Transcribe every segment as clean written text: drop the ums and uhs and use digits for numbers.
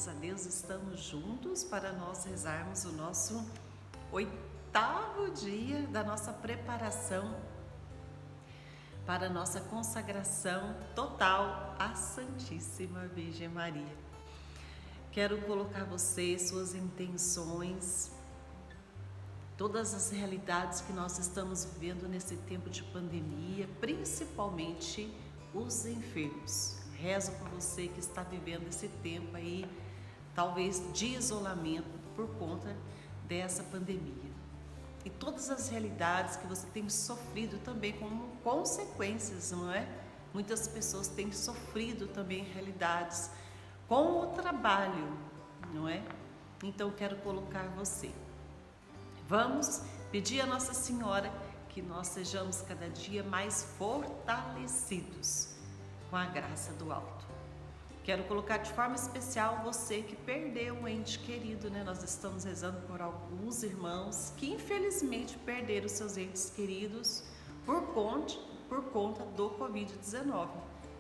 graças a Deus estamos juntos para nós rezarmos o nosso 8º dia da nossa preparação para a nossa consagração total à Santíssima Virgem Maria. Quero colocar você, suas intenções, todas as realidades que nós estamos vivendo nesse tempo de pandemia, principalmente os enfermos. Rezo por você que está vivendo esse tempo aí, talvez de isolamento por conta dessa pandemia. E todas as realidades que você tem sofrido também como consequências, não é? Muitas pessoas têm sofrido também realidades com o trabalho, não é? Então quero colocar você. Vamos pedir a Nossa Senhora que nós sejamos cada dia mais fortalecidos com a graça do alto. Quero colocar de forma especial você que perdeu um ente querido, né? Nós estamos rezando por alguns irmãos que infelizmente perderam seus entes queridos por conta do Covid-19.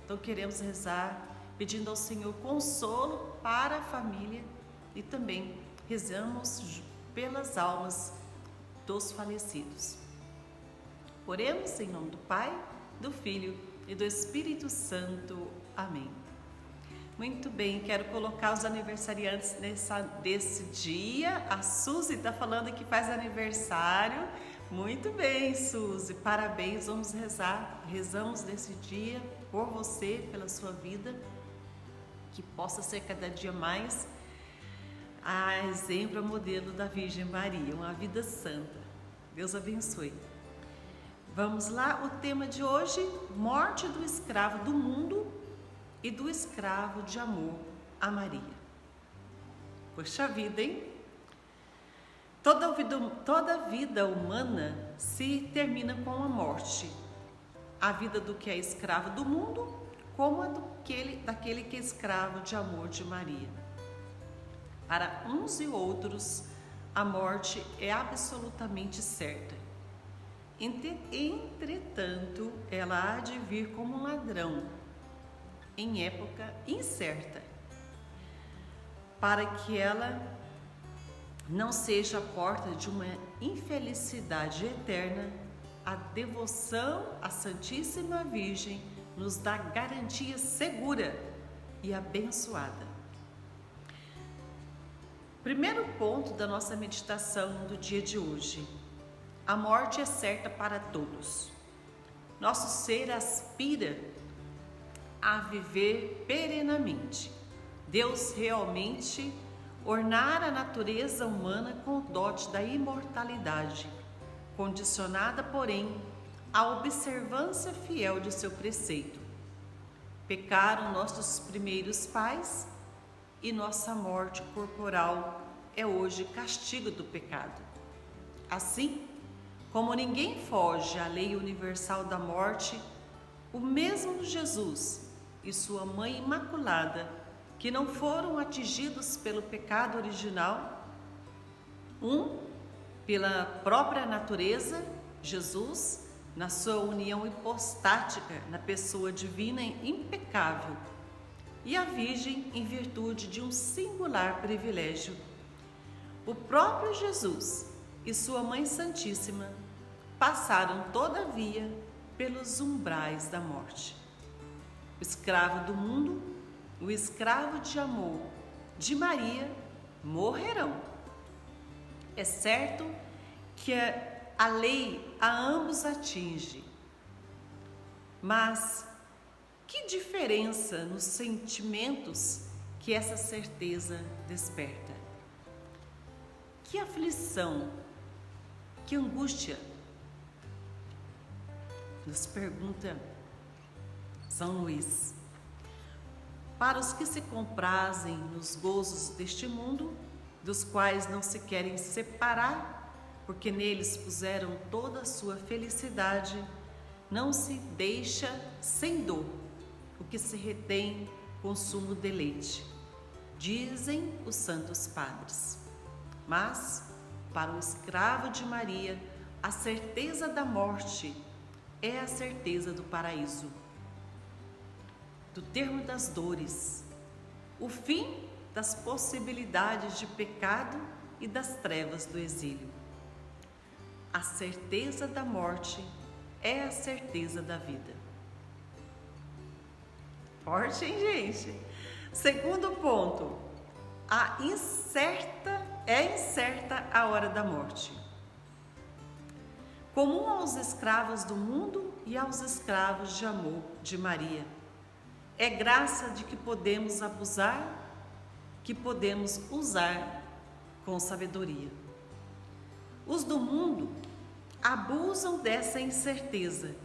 Então queremos rezar pedindo ao Senhor consolo para a família e também rezamos pelas almas dos falecidos. Oremos em nome do Pai, do Filho e do Espírito Santo. Amém. Muito bem, quero colocar os aniversariantes desse dia. A Suzy está falando que faz aniversário. Muito bem, Suzy, parabéns, vamos rezar. Rezamos nesse dia por você, pela sua vida, que possa ser cada dia mais a exemplo, a modelo da Virgem Maria, uma vida santa. Deus abençoe. Vamos lá, o tema de hoje, morte do escravo do mundo e do escravo de amor a Maria. Poxa vida, hein? Toda vida humana se termina com a morte. A vida do que é escravo do mundo, como a daquele que é escravo de amor de Maria. Para uns e outros, a morte é absolutamente certa. Entretanto, ela há de vir como um ladrão, em época incerta, para que ela não seja a porta de uma infelicidade eterna. A devoção à Santíssima Virgem nos dá garantia segura e abençoada. Primeiro ponto da nossa meditação do dia de hoje: a morte é certa para todos. Nosso ser aspira a viver perenamente. Deus realmente ornara a natureza humana com o dote da imortalidade, condicionada, porém, à observância fiel de seu preceito. Pecaram nossos primeiros pais e nossa morte corporal é hoje castigo do pecado. Assim, como ninguém foge à lei universal da morte, o mesmo Jesus e sua Mãe Imaculada, que não foram atingidos pelo pecado original, pela própria natureza, Jesus, na sua união hipostática, na pessoa divina impecável, e a Virgem em virtude de um singular privilégio. O próprio Jesus e sua Mãe Santíssima passaram, todavia, pelos umbrais da morte. O escravo do mundo, o escravo de amor de Maria morrerão. É certo que a lei a ambos atinge, mas que diferença nos sentimentos que essa certeza desperta? Que aflição, que angústia, nos pergunta São Luís. Para os que se comprazem nos gozos deste mundo, dos quais não se querem separar, porque neles puseram toda a sua felicidade, não se deixa sem dor o que se retém com sumo deleite, dizem os santos padres. Mas, para o escravo de Maria, a certeza da morte é a certeza do paraíso, do termo das dores, o fim das possibilidades de pecado e das trevas do exílio. A certeza da morte é a certeza da vida. Forte, hein, gente? Segundo ponto, é incerta a hora da morte. Comum aos escravos do mundo e aos escravos de amor de Maria. É graça de que podemos abusar, que podemos usar com sabedoria. Os do mundo abusam dessa incerteza,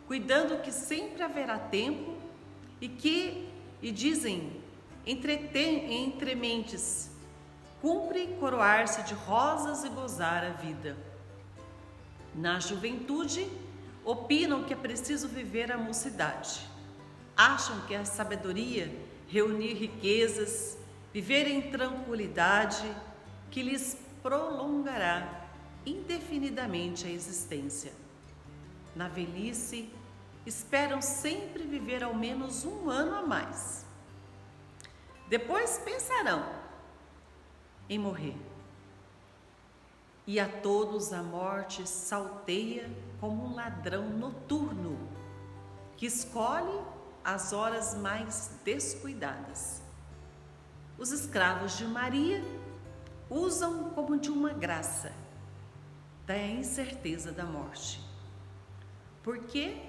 cuidando que sempre haverá tempo e dizem entre mentes, cumpre coroar-se de rosas e gozar a vida. Na juventude, opinam que é preciso viver a mocidade. Acham que a sabedoria, reunir riquezas, viver em tranquilidade, que lhes prolongará indefinidamente a existência. Na velhice, esperam sempre viver ao menos 1 ano a mais. Depois pensarão em morrer. E a todos a morte salteia como um ladrão noturno, que escolhe as horas mais descuidadas. Os escravos de Maria usam como de uma graça da incerteza da morte, porque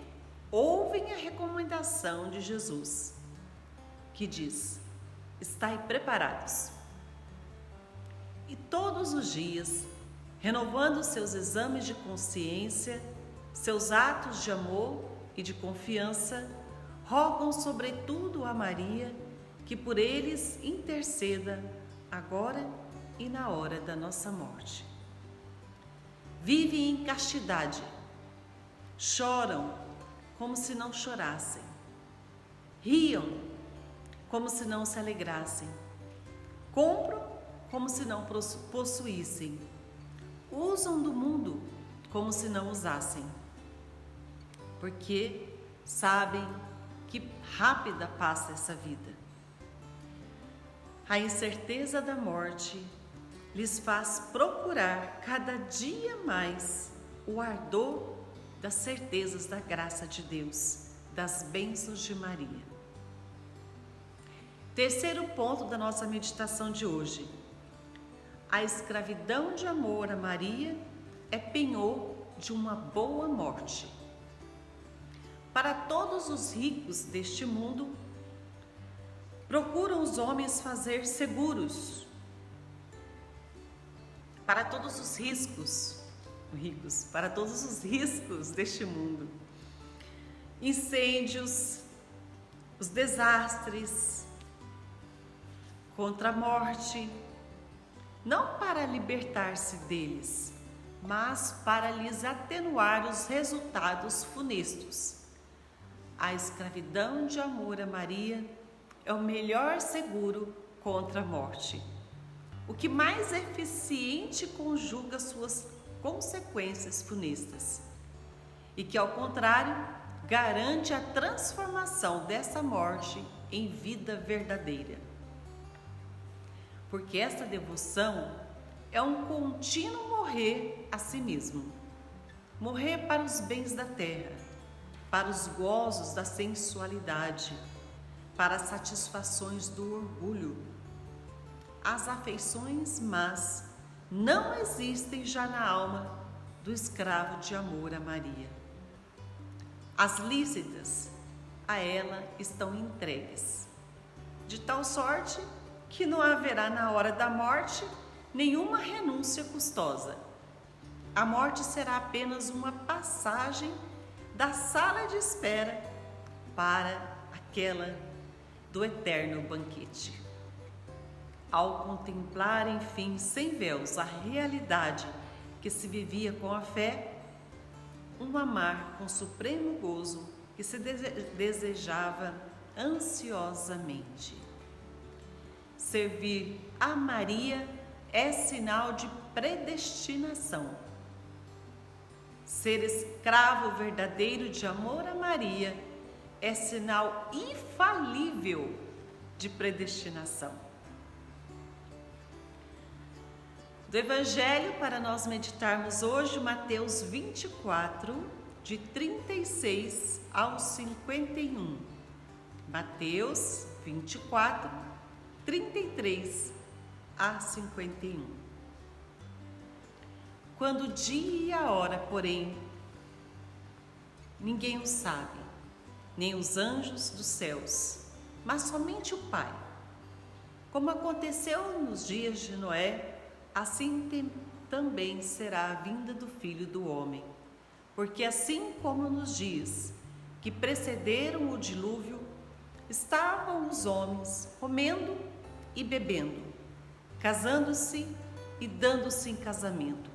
ouvem a recomendação de Jesus, que diz: estai preparados. E todos os dias, renovando seus exames de consciência, seus atos de amor e de confiança, rogam sobretudo a Maria que por eles interceda agora e na hora da nossa morte. Vivem em castidade, choram como se não chorassem, riam como se não se alegrassem, compram como se não possuíssem, usam do mundo como se não usassem, porque sabem que rápida passa essa vida. A incerteza da morte lhes faz procurar cada dia mais o ardor das certezas da graça de Deus, das bênçãos de Maria. Terceiro ponto da nossa meditação de hoje. A escravidão de amor a Maria é penhor de uma boa morte. Para todos os ricos deste mundo, procuram os homens fazer seguros. Para todos os para todos os riscos deste mundo. Incêndios, os desastres, contra a morte, não para libertar-se deles, mas para lhes atenuar os resultados funestos. A escravidão de amor a Maria é o melhor seguro contra a morte, o que mais eficiente conjuga suas consequências funestas, e que, ao contrário, garante a transformação dessa morte em vida verdadeira. Porque esta devoção é um contínuo morrer a si mesmo, morrer para os bens da terra, para os gozos da sensualidade, para as satisfações do orgulho. As afeições más não existem já na alma do escravo de amor a Maria. As lícitas a ela estão entregues, de tal sorte que não haverá na hora da morte nenhuma renúncia custosa. A morte será apenas uma passagem da sala de espera para aquela do eterno banquete. Ao contemplar, enfim, sem véus, a realidade que se vivia com a fé, um amar com supremo gozo que se desejava ansiosamente. Servir a Maria é sinal de predestinação. Ser escravo verdadeiro de amor a Maria é sinal infalível de predestinação. do Evangelho para nós meditarmos hoje, Mateus 24, de 36 ao 51. Mateus 24, 33 a 51. Quando o dia e a hora, porém, ninguém o sabe, nem os anjos dos céus, mas somente o Pai. Como aconteceu nos dias de Noé, assim também será a vinda do Filho do Homem. Porque assim como nos dias que precederam o dilúvio, estavam os homens comendo e bebendo, casando-se e dando-se em casamento,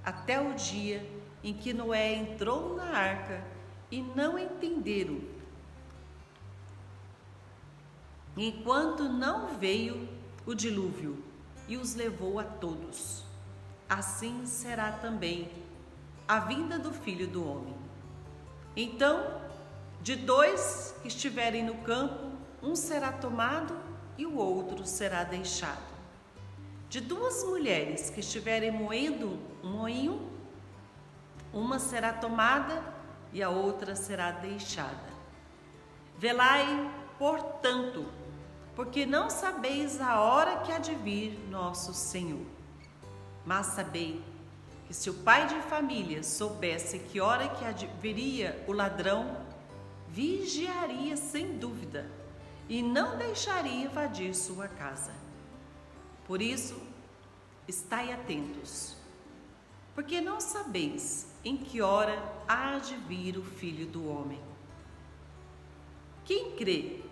até o dia em que Noé entrou na arca e não entenderam, enquanto não veio o dilúvio e os levou a todos. Assim será também a vinda do Filho do Homem. Então, de dois que estiverem no campo, um será tomado e o outro será deixado. De duas mulheres que estiverem moendo um moinho, uma será tomada e a outra será deixada. Velai, portanto, porque não sabeis a hora que há de vir nosso Senhor. Mas sabei que se o pai de família soubesse que hora que viria o ladrão, vigiaria sem dúvida e não deixaria invadir sua casa. Por isso, estai atentos, porque não sabeis em que hora há de vir o Filho do Homem. Quem crê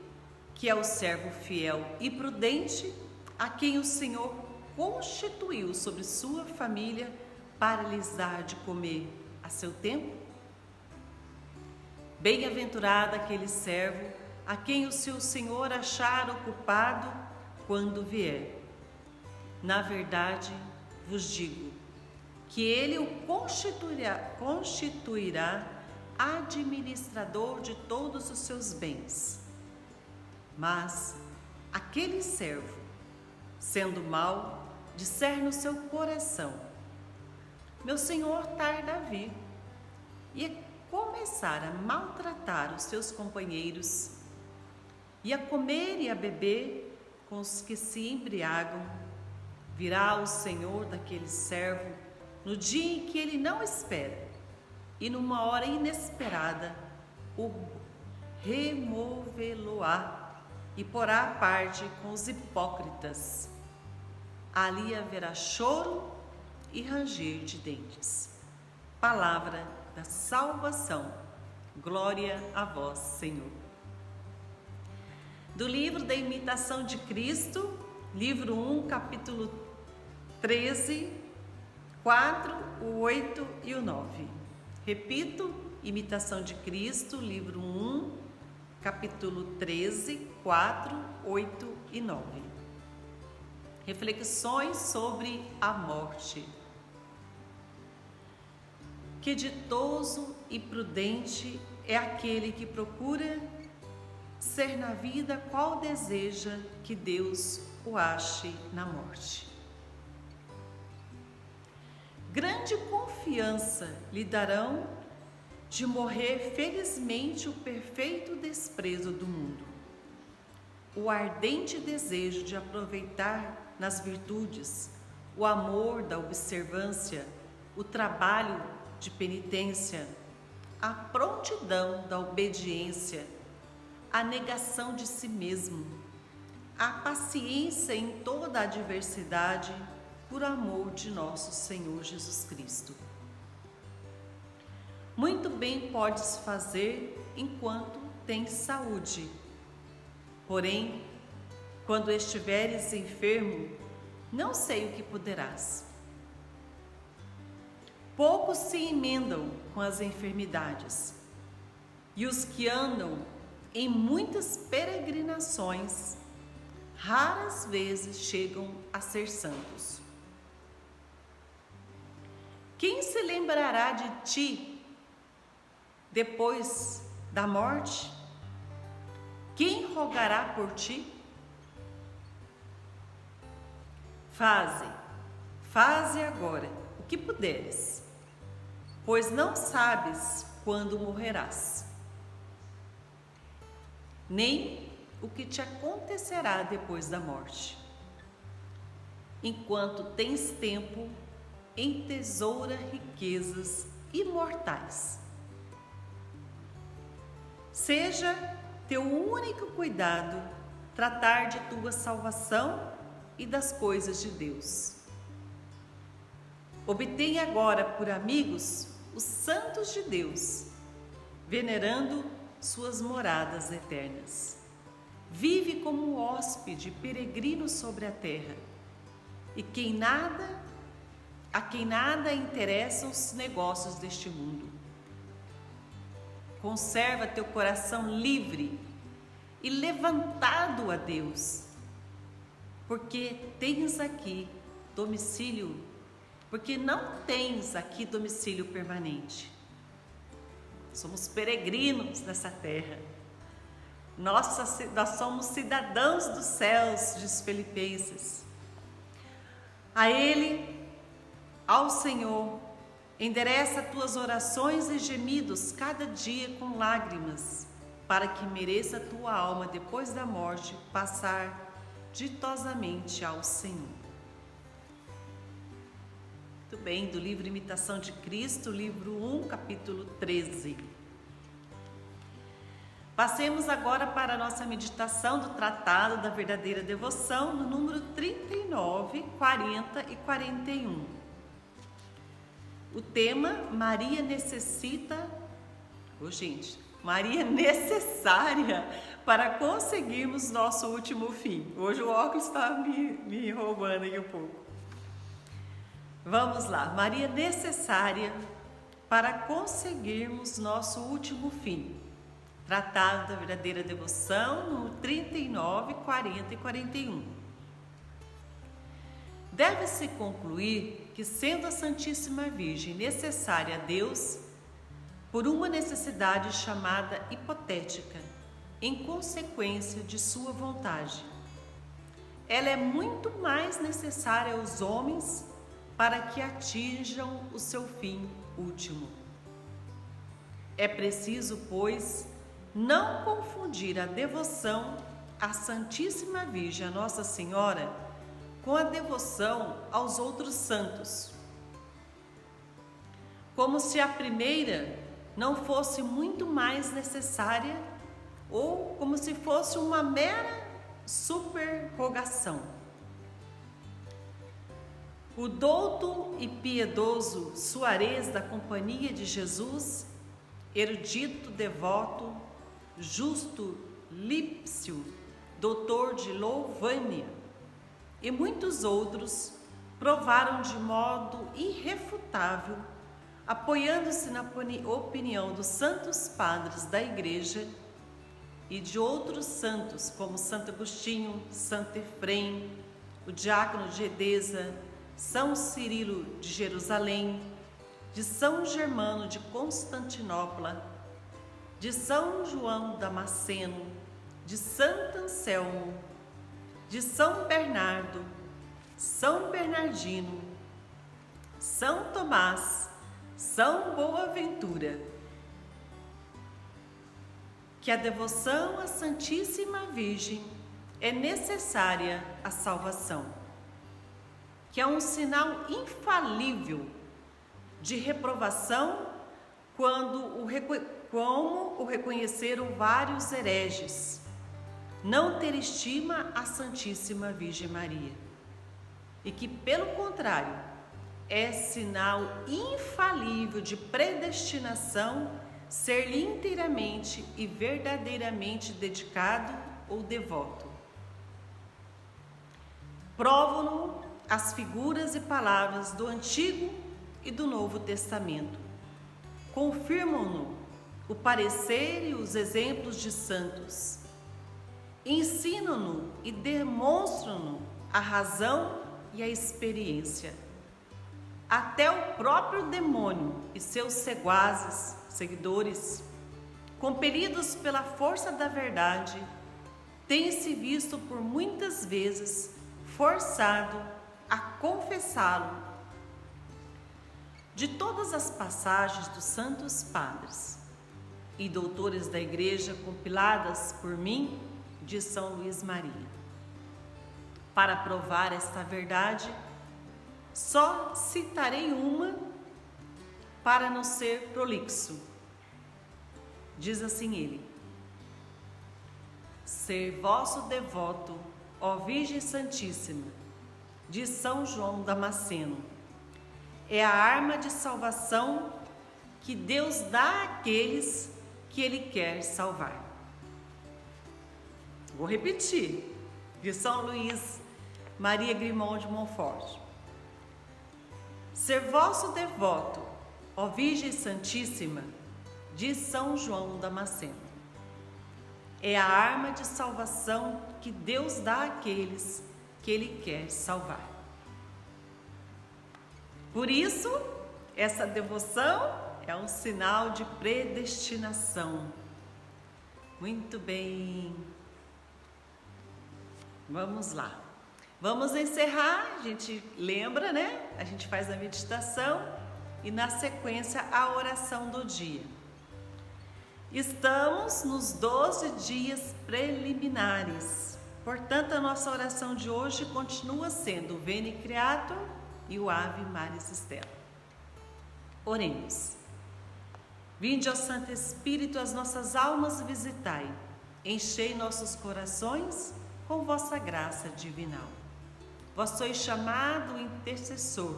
que é o servo fiel e prudente, a quem o Senhor constituiu sobre sua família para lhes dar de comer a seu tempo? Bem-aventurado aquele servo a quem o seu Senhor achar ocupado quando vier. Na verdade, vos digo que ele o constituirá administrador de todos os seus bens. Mas aquele servo, sendo mau, disser no seu coração: meu senhor tarda a vir, e começar a maltratar os seus companheiros, e a comer e a beber com os que se embriagam, virá o senhor daquele servo no dia em que ele não espera, e numa hora inesperada o removê-lo-á e porá à parte com os hipócritas. Ali haverá choro e ranger de dentes. Palavra da salvação. Glória a vós, Senhor. Do livro da Imitação de Cristo, livro 1, capítulo 13, 4, o 8 e o 9. Repito, Imitação de Cristo, livro 1, capítulo 13, 4, 8 e 9. Reflexões sobre a morte. Que ditoso e prudente é aquele que procura ser na vida qual deseja que Deus o ache na morte. Grande confiança lhe darão de morrer felizmente o perfeito desprezo do mundo, o ardente desejo de aproveitar nas virtudes, o amor da observância, o trabalho de penitência, a prontidão da obediência, a negação de si mesmo, a paciência em toda a adversidade por amor de nosso Senhor Jesus Cristo. Muito bem podes fazer enquanto tens saúde. Porém, quando estiveres enfermo, não sei o que poderás. Poucos se emendam com as enfermidades, e os que andam em muitas peregrinações, raras vezes chegam a ser santos. Quem se lembrará de ti depois da morte? Quem rogará por ti? Faze agora o que puderes, pois não sabes quando morrerás, nem o que te acontecerá depois da morte. Enquanto tens tempo, entesoura riquezas imortais. Seja teu único cuidado tratar de tua salvação e das coisas de Deus. Obtenha agora por amigos os santos de Deus, venerando suas moradas eternas. Vive como um hóspede peregrino sobre a terra, e a quem nada interessam os negócios deste mundo. Conserva teu coração livre e levantado a Deus, porque não tens aqui domicílio permanente. Somos peregrinos nessa terra. Nós somos cidadãos dos céus, diz Filipenses. A Ele, ao Senhor, endereça tuas orações e gemidos cada dia com lágrimas, para que mereça tua alma, depois da morte, passar ditosamente ao Senhor. Muito bem, do livro Imitação de Cristo, livro 1, capítulo 13. Passemos agora para a nossa meditação do Tratado da Verdadeira Devoção, no número 39, 40 e 41. O tema, Maria necessária para conseguirmos nosso último fim. Hoje o óculos está me roubando aqui um pouco. Vamos lá, Maria necessária para conseguirmos nosso último fim. Tratado da Verdadeira Devoção, no 39, 40 e 41. Deve-se concluir que, sendo a Santíssima Virgem necessária a Deus, por uma necessidade chamada hipotética, em consequência de sua vontade, ela é muito mais necessária aos homens para que atinjam o seu fim último. É preciso, pois, não confundir a devoção à Santíssima Virgem, a Nossa Senhora, com a devoção aos outros santos. Como se a primeira não fosse muito mais necessária ou como se fosse uma mera superrogação. O douto e piedoso Suarez da Companhia de Jesus, erudito, devoto, justo Lípcio, doutor de Louvânia, e muitos outros provaram de modo irrefutável, apoiando-se na opinião dos santos padres da Igreja e de outros santos como Santo Agostinho, Santo Efrem, o diácono de Edesa, São Cirilo de Jerusalém, de São Germano de Constantinopla, de São João Damasceno, de Santo Anselmo, de São Bernardo, São Bernardino, São Tomás, São Boaventura, que a devoção à Santíssima Virgem é necessária à salvação, que é um sinal infalível de reprovação como o reconheceram vários hereges, não ter estima à Santíssima Virgem Maria, e que, pelo contrário, é sinal infalível de predestinação ser-lhe inteiramente e verdadeiramente dedicado ou devoto. Provam-no as figuras e palavras do Antigo e do Novo Testamento. Confirmam-no o parecer e os exemplos de santos. Ensinam-no e demonstram-no a razão e a experiência. Até o próprio demônio e seus seguidores, compelidos pela força da verdade, têm-se visto por muitas vezes forçado a confessá-lo de todas as passagens dos santos padres e doutores da Igreja compiladas por mim de São Luís Maria. Para provar esta verdade, só citarei uma para não ser prolixo. Diz assim ele: ser vosso devoto, ó Virgem Santíssima, de São João Damasceno, é a arma de salvação que Deus dá àqueles que Ele quer salvar. Vou repetir, de São Luís Maria Grimond de Montfort. Ser vosso devoto, ó Virgem Santíssima, de São João Damasceno, é a arma de salvação que Deus dá àqueles que Ele quer salvar. Por isso, essa devoção é um sinal de predestinação. Muito bem. Vamos lá. Vamos encerrar, a gente lembra, né? A gente faz a meditação e na sequência a oração do dia. Estamos nos 12 dias preliminares. Portanto, a nossa oração de hoje continua sendo o Veni Creator e o Ave Maris Stella. Oremos. Vinde, ó Santo Espírito, as nossas almas visitai, enchei nossos corações com vossa graça divinal. Vós sois chamado o intercessor,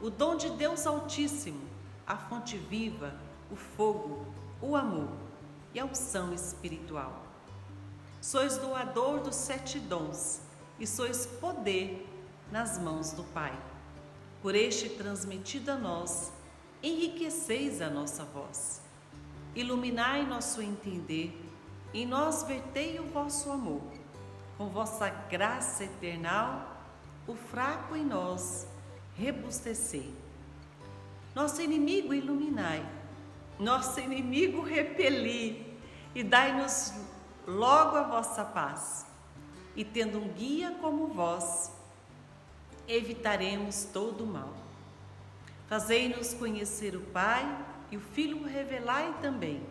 o dom de Deus Altíssimo, a fonte viva, o fogo, o amor e a unção espiritual. Sois doador dos 7 dons e sois poder nas mãos do Pai. Por este transmitido a nós, enriqueceis a nossa voz. Iluminai nosso entender, em nós vertei o vosso amor. Com vossa graça eternal, o fraco em nós rebustecei. Nosso inimigo iluminai, nosso inimigo repeli, e dai-nos logo a vossa paz. E tendo um guia como vós, evitaremos todo o mal. Fazei-nos conhecer o Pai e o Filho revelai também,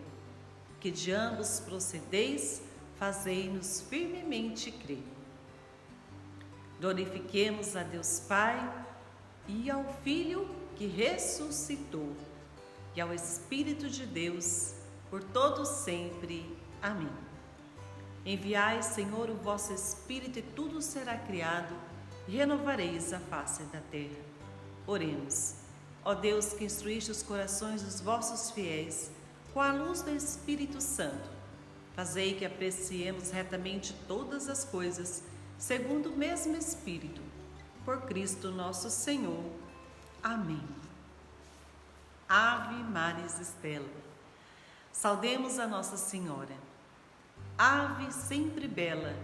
que de ambos procedeis, fazei-nos firmemente crer. Glorifiquemos a Deus Pai e ao Filho que ressuscitou, e ao Espírito de Deus, por todo sempre. Amém. Enviai, Senhor, o vosso Espírito e tudo será criado, e renovareis a face da terra. Oremos. Ó Deus, que instruíste os corações dos vossos fiéis com a luz do Espírito Santo, fazei que apreciemos retamente todas as coisas, segundo o mesmo Espírito, por Cristo nosso Senhor. Amém. Ave Maris Stella. Saudemos a Nossa Senhora. Ave sempre bela,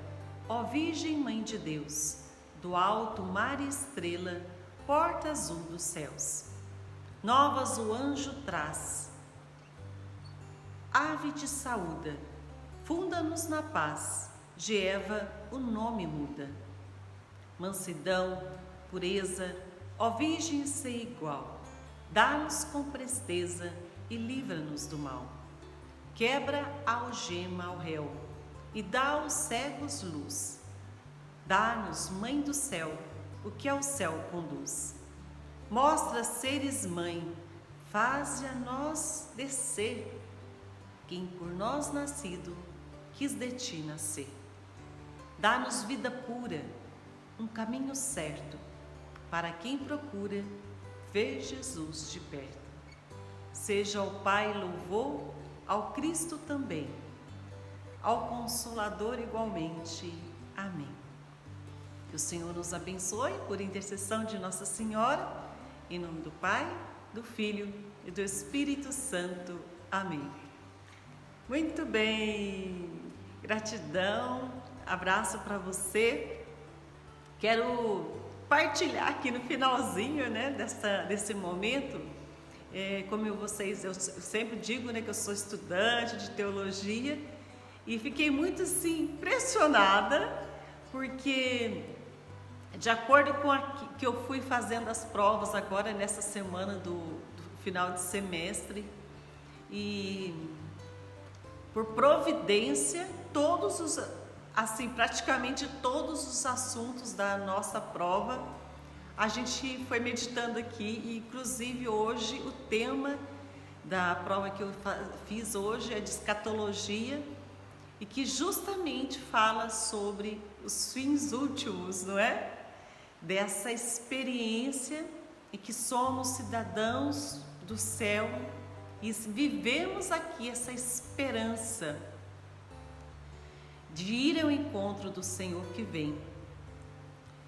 ó Virgem Mãe de Deus, do alto mar e estrela, porta azul dos céus. Novas o anjo traz. Ave te saúda, funda-nos na paz, de Eva o nome muda. Mansidão, pureza, ó Virgem sem igual, dá-nos com presteza e livra-nos do mal. Quebra a algema ao réu e dá aos cegos luz. Dá-nos, Mãe do céu, o que ao céu conduz. Mostra seres mãe, faze a nós descer, quem por nós nascido quis de ti nascer. Dá-nos vida pura, um caminho certo, para quem procura ver Jesus de perto. Seja ao Pai louvor, ao Cristo também, ao Consolador igualmente. Amém. Que o Senhor nos abençoe por intercessão de Nossa Senhora, em nome do Pai, do Filho e do Espírito Santo. Amém. Muito bem, gratidão, abraço para você. Quero partilhar aqui no finalzinho, né, desse momento, como eu sempre digo, né, que eu sou estudante de teologia e fiquei muito assim impressionada, porque de acordo com que eu fui fazendo as provas agora nessa semana final de semestre e por providência praticamente todos os assuntos da nossa prova a gente foi meditando aqui, e inclusive hoje o tema da prova que eu fiz hoje é de escatologia, e que justamente fala sobre os fins últimos, não é? Dessa experiência e que somos cidadãos do céu e vivemos aqui essa esperança de ir ao encontro do Senhor que vem.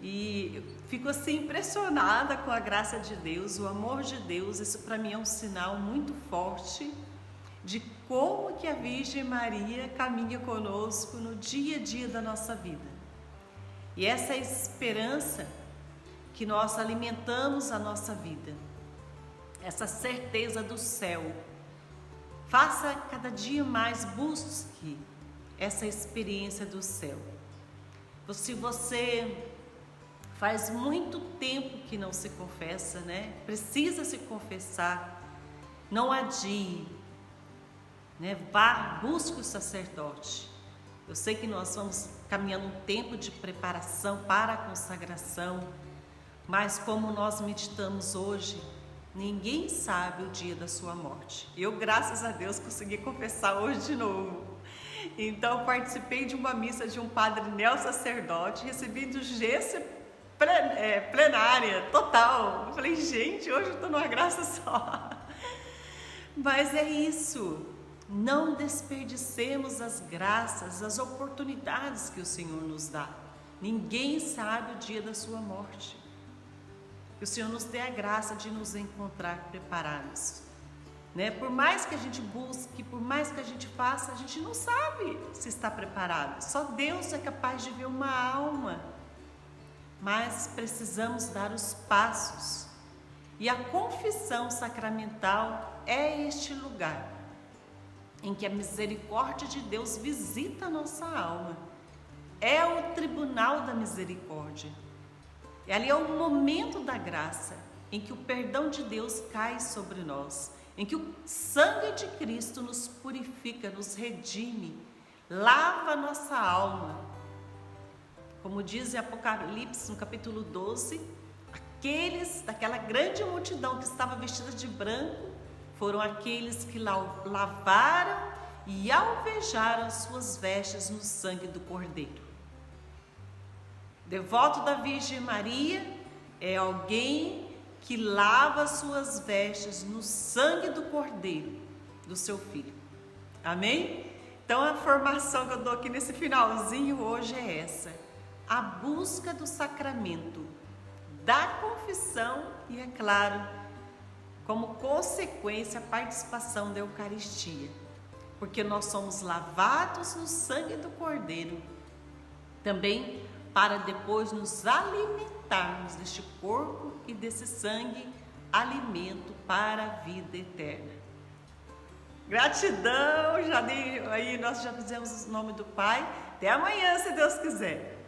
E eu fico assim impressionada com a graça de Deus, o amor de Deus. Isso para mim é um sinal muito forte de como que a Virgem Maria caminha conosco no dia a dia da nossa vida. E essa esperança que nós alimentamos a nossa vida, essa certeza do céu. Faça cada dia mais, busque essa experiência do céu. Se você faz muito tempo que não se confessa, né? Precisa se confessar, não adie, né? Vá, busque o sacerdote. Eu sei que nós vamos caminhando um tempo de preparação para a consagração, mas como nós meditamos hoje, ninguém sabe o dia da sua morte. Eu, graças a Deus, consegui confessar hoje de novo. Então, participei de uma missa de um padre neo-sacerdote, recebi indulgência plenária, total. Eu falei, gente, hoje eu estou numa graça só. Mas é isso, não desperdicemos as graças, as oportunidades que o Senhor nos dá. Ninguém sabe o dia da sua morte. Que o Senhor nos dê a graça de nos encontrar preparados, né? Por mais que a gente busque, por mais que a gente faça, a gente não sabe se está preparado. Só Deus é capaz de ver uma alma. Mas precisamos dar os passos. E a confissão sacramental é este lugar em que a misericórdia de Deus visita a nossa alma. É o tribunal da misericórdia. E ali é o momento da graça, em que o perdão de Deus cai sobre nós, em que o sangue de Cristo nos purifica, nos redime, lava a nossa alma. Como diz em Apocalipse, no capítulo 12, aqueles daquela grande multidão que estava vestida de branco, foram aqueles que lavaram e alvejaram as suas vestes no sangue do Cordeiro. Devoto da Virgem Maria é alguém que lava as suas vestes no sangue do Cordeiro, do seu Filho. Amém? Então a formação que eu dou aqui nesse finalzinho hoje é essa. A busca do sacramento, da confissão e, é claro, como consequência, a participação da Eucaristia. Porque nós somos lavados no sangue do Cordeiro, também para depois nos alimentarmos deste corpo e desse sangue, alimento para a vida eterna. Gratidão, nós já fizemos o nome do Pai. Até amanhã, se Deus quiser.